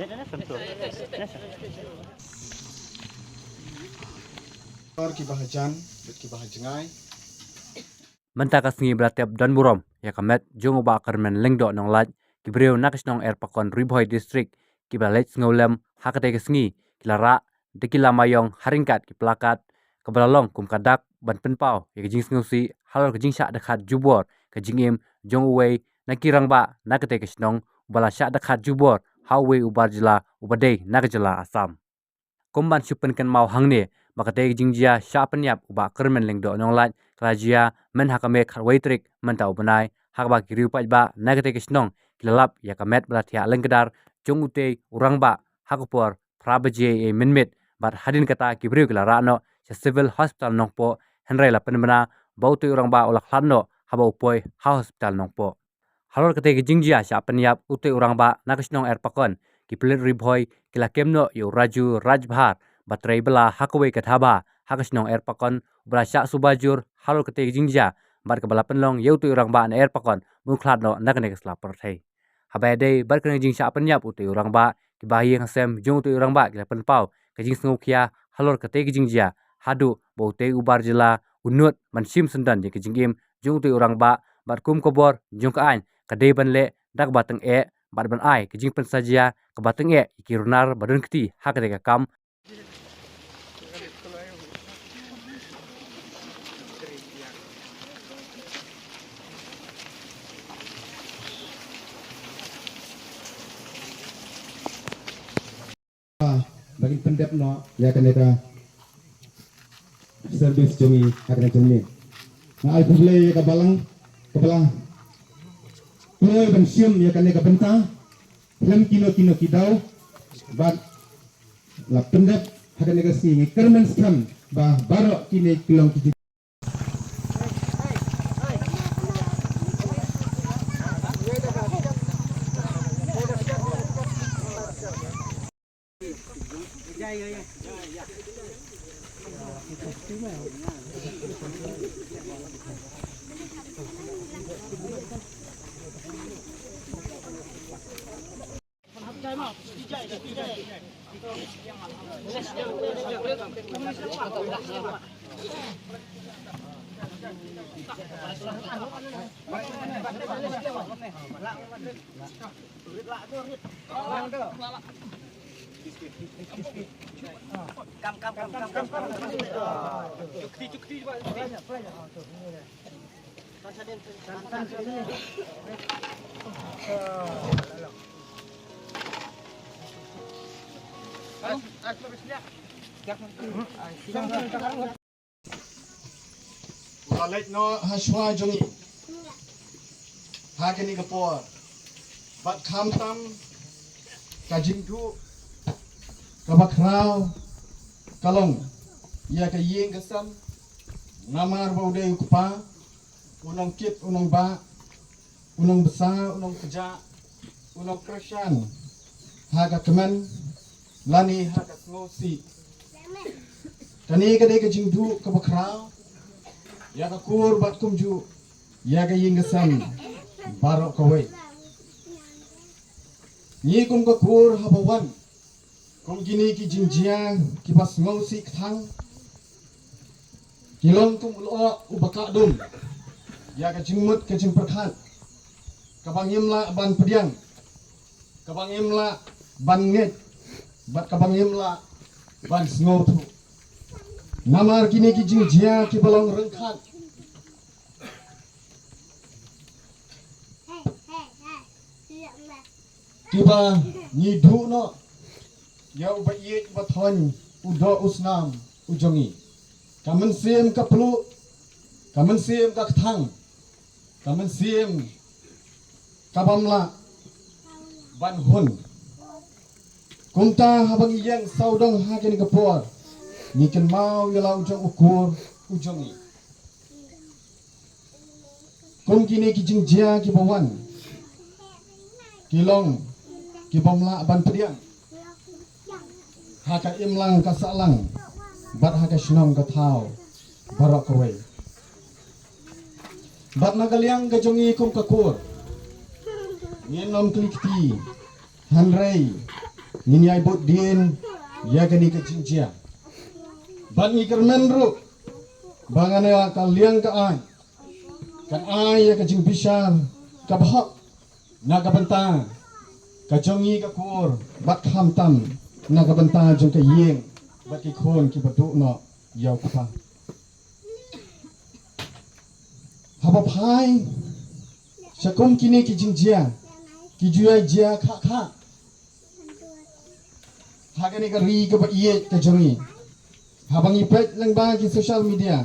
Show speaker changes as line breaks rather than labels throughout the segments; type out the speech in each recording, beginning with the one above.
Ki bahajan, ki bahajengai.
Menta kasngi beratiap dan burom ya kamet jong ba karmen lengdo nong laj kibreu nakis nong air pakon Riboy district kibalet ngolem hakate kasngi kilara dekila mayong haringkat ki plakat kebalalong kum kadak ban penpau ya kejing sngusi halor kejing syak dekat jubor kejing im jong uwei nakirang ba nakate kasnong bala syak dekat jubor hawe ubar jela ubadei nakjela asam komban supen kan mau hangne makate jingjia sya penyap uba kermen lengdo nong laj klajia men hakame kharwaitrik mentau benai hakba kiriu pajba nagate kisnong kilalap ya kamet belatia lengkedar jongute urangba hakupor prabaje e minmit bat hadin kata kibriu kilara no sa civil hospital nongpo henrai la penbena baute urangba ulak hlanno haba upoi ha hospital nongpo halor kate jingjia sya penyap ute urangba nakisnong erpakon kipelit Riboy kila kemno yu raju rajbhar batrai bela hakwe kathaba hakisnong erpakon bela syak subajur halor kate jingja bar kebala penlong yautu urang ba na erpakon mungklat no nakne kesla perthai habade bar kene jing syak penyap utu urang ba kibahi ngasem jung tu urang ba kila penpau kejing sngukia halor kate jingja hadu bote ubar jela unut mansim sendan je kejing im jung tu urang ba bar kum kobor jung ka ain kade banle dak bateng e bat ban ai kejing pen sajia ke bateng e ikirunar badun keti hakate ka kam
Bagi pendep no ya kan mereka servis jongi akan jongi. Nah al kublai ke balang kuloi ban sium ya kan mereka bentang lem kino kidau bat la pendep akan mereka sini kermen skam bah barok kini kilong kiti. Walait no haswa jongi hakeni kapor bat khamtam kajingdu kabakrau kalong ya ka yeng kesam namar baude kupa unong kit unong ba unong besar unong keja unong krisyan haga kemen lani haga ngosi tani kade kajingdu kabakrau ya ka kur bat kumju ya ka yeng kesam barok kawai ni kum ka kur habawan kum kini ki jingjia ki pas ngosi kthang kilong kum ulo ubaka dum ya ka jingmut ka jing perkhat ka bangimla ban pediang ka bangimla ban nget bat ka bangimla ban sngotu namar kini ki jingjia ki balong rengkhat kiba nyidu no ya ubayit bathon udo usnam ujongi kamen sim ka plu kamen sim ka thang kamen sim ka bamla ban hun kumta habang iyang saudong hakin kapor niken mau yala ujong ukur ujongi kum kini kijing jia ki bawan kilong ki bamla ban pediang haka imlang ka salang bat haka shnong ka thau barok kawai bat nagaliang ka jongi kum kakur ngenom klikti hanrei ngini ai bot din ya kani ka jinjia ban ni kermen ru bangana ka liang ka ai kan ai ya ka jing bisar ka bahak na ka banta ka jongi ka kur bat kham tam na ka banta jong ka yeng bat ki khon ki batu no yau ka haba phai sakum kini ki jingjia ki juai jia kha kha hagani ka ri ka ba iye ka jongi habang ipet lang ba ki social media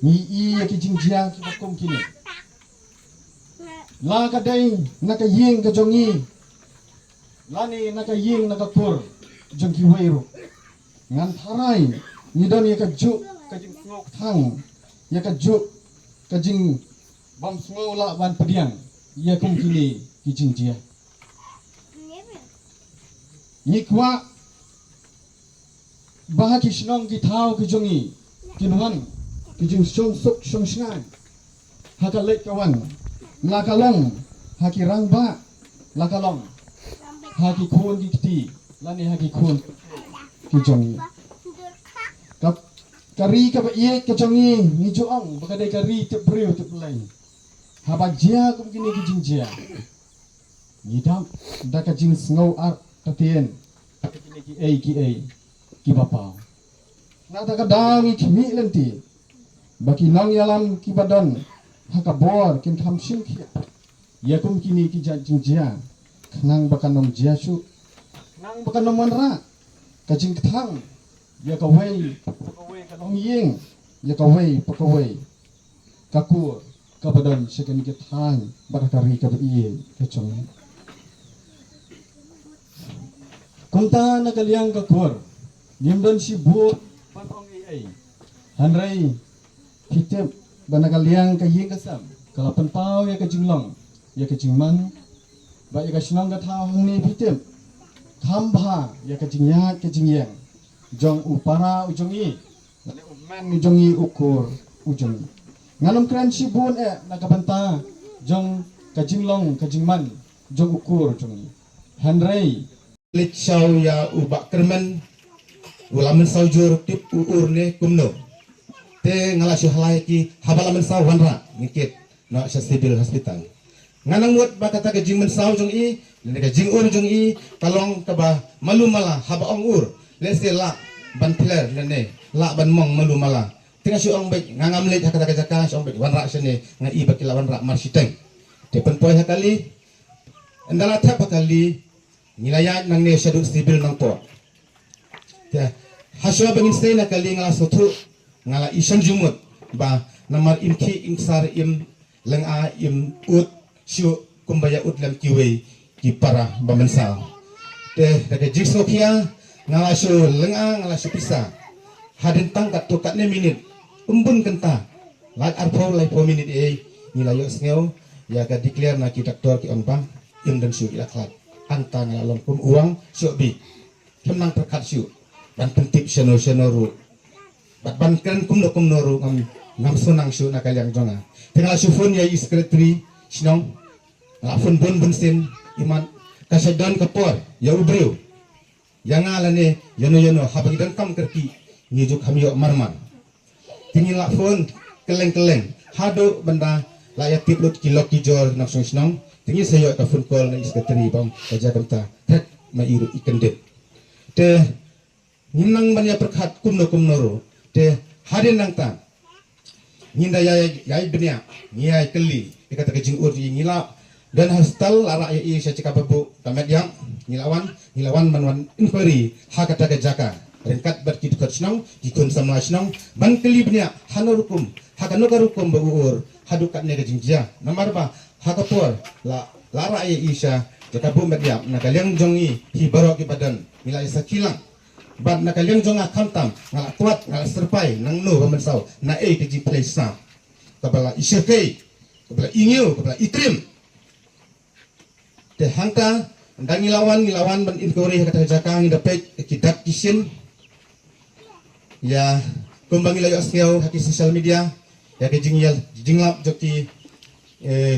ni iya ki jingjia ki bakum kini la ka dai naka yeng ka jongi lani naka yeng naka kur jong ki weiru ngan tharai ni don ya ka ju ka jing ngok thang ya ka ju ka jing bom smau la ban pediang ya kum kini ki jingjia ni kwa bah ki snong ki thau ki jongi ki nuan ki jing song suk song sngai ha ka lek kawan la ka long ha ki rang ba la ka long ha ki khon ki kti la ni ha ki khon ki jongi ka kari ka ba ye ka jongi ni jo ong ba ka dai kari te breu te plai ha ba jia kum kini ki jing jia ni dam da ka jing sngo ar ta tien ka kini ki ai ki bapa na ta ka dang ki mi lenti baki nang yalam ki badan ha ka bor kin kham shin ki ya kum kini ki jing jia nang bakan nom jia su nang bakan nom ra ka jing thang ya ka wei ka long ying ya ka wei pa ka wei ka kur ka badan sekan ki thang barakari ka ba iye ka chong kunta na kaliang ka kur nimdon si bu pan ong ai hanrai kitep bana kaliang ka ying ka sam kala pan pau ya ka jinglong ya ka jingman ba ya ka sinong ka thao hang ni kitep khamba ya ka jingya ka jingyang jong upara ujongi le umen ujongi ukur ujongi ngalom kran si bun na ka banta jong ka jinglong ka jingman jong ukur ujongi hanrai
lit shaw ya ubak kermen ulamen saujur tip urne kumno te ngala shu halai ki habalamen saw wanra nikit no sha civil hospital nganang mut ba kata ke jing men saw jong i le ka jing ur jong i kalong ka ba malu mala haba ong ur le se la ban pilar le ne la ban mong malu mala tinga shu ong bek ngangam le kata ke jaka shu ong bek wanra sene ngai i bakila wanra marsiteng te pen poi hakali endala tha pakali nilayan nang ne shadu civil nang po ya haswa bangin stay na kali ngala sotu ngala isan jumut ba namar imki imsar im lenga im ut shu kumbaya ut lam kiwe ki para bamensa te daga jikso kia ngala shu lenga ngala shu pisa hadin tangkat tokat ne minit umbun kenta lat arpo lai 4 minit nilayo sngew ya ka declare na ki doktor ki onpa im dan shu ilaklat anta ngalong kum uang bi kemang perkat syu ban pentip seno bat ban kan kum noru ngam sonang syu na kalyang jonga tinggal syufun ya secretary sinong lafun bun sin iman kasadon kapor ya ubriu yang alane yono habagi dan kam kerki ngijuk hamyo marman tingin lafun keleng hado benda layak tiplut kilo kijol naksong sinong tinggi saya ka phone call na secretary bang kaja kanta tek mairu ikendet te ninang banya perkhat kumno ro te hadin nang ta ninda yai benya ngiai keli dikata ke jing ur ngila dan hostel lara ya i sya babu tamet yang ngilawan manwan inquiry hakata ke jaka rengkat berkidukat snong dikun sama snong ban keli benya hanorukum hakanogarukum baur hadukat ne ke jingjia namar ba hakapor lara ya isya jaka bu media nakaliang jongi hibaro ki badan mila isa kilang bad nakaliang jonga kantam ngala kuat ngala serpai nang no bamensaw na ke ji place kabala isya kay kabala ingiu kabala itrim te hangta ndang ngilawan ban inkori kata jaka ngidapet kidat kisin ya kumbang ilayo asngew haki social media ya ke jinglap joki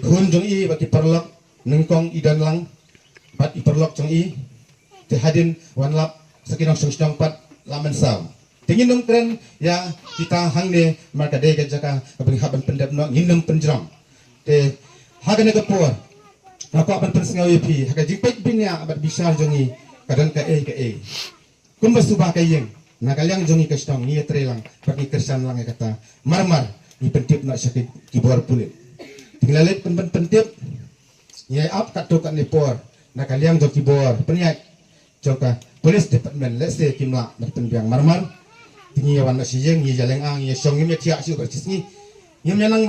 kun jong i bati perlok nengkong idan lang bat i perlok jong i hadin wan lap sakinong sung pat laman saw. Tingin nung keren ya kita hang ne marka de jaka abang haban pendap no nginam penjram. Te hagan ke por. Aku akan pensengaw pi haga jipek binya abat bisar jongi kadan ka e. Kumba subah kayeng. Nakalyang jongi kastong ni trelang bagi kersan lang kata marmar ni pentip nak sakit kibor pulit. Tinglalit pentip ya up katukan ni por. Nakalyang jong kibor penyak joka polis department let's say kimla bertembiang marmar. Tinggi wan na siyeng ni jaleng ang ni song ni tiak siu persis ni. Nyam nang